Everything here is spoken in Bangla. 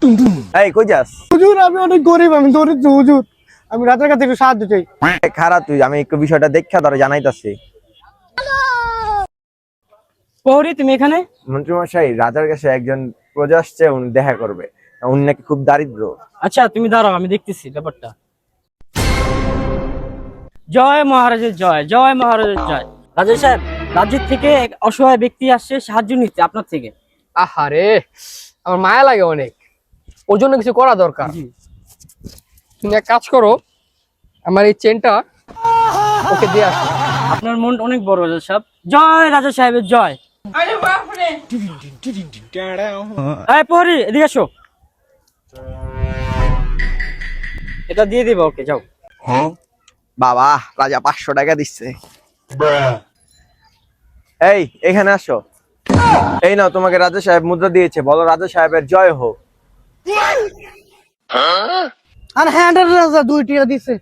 এই কই যাস? হুজুর আমি অনেক গরিব, আমি দরিদ্র হুজুর, আমি রাতের কাছে একটু সাহায্য চাই। খারাপ তুই, আমি একটু বিষয়টা দেখা ধরে জানাইতাছি। প্রহরী তুমি এখানে? মন্ত্রী মশাই, রাজার কাছে একজন প্রজা আসছে, উনি দেখা করবে। উনি নাকি খুব দারিদ্র। আচ্ছা তুমি দাঁড়াও, আমি দেখতেছি ব্যাপারটা। জয় মহারাজের জয়, জয় মহারাজের জয়। রাজা সাহেব, রাজ্যের থেকে এক অসহায় ব্যক্তি আসছে সাহায্য নিতে আপনার থেকে। আহারে, আমার মায়া লাগে অনেক, ওর জন্য কিছু করা দরকার। তুমি এক কাজ করো, আমার এই চেনটা ওকে দিয়ে আসো। আপনার মন অনেক বড় রাজা সাহেব। জয় রাজা সাহেবের জয়। এই প্রহরী এদিকে এসো, এটা দিয়ে দিবা ওকে, যাও। বাবা, রাজা 500 টাকা দিচ্ছে। এই এখানে আসো। এই নাও, তোমাকে রাজা সাহেব মুদ্রা দিয়েছে, বলো রাজা সাহেবের জয় হোক। আর হ্যাঁ রাজা 2 টিয়া দিছে।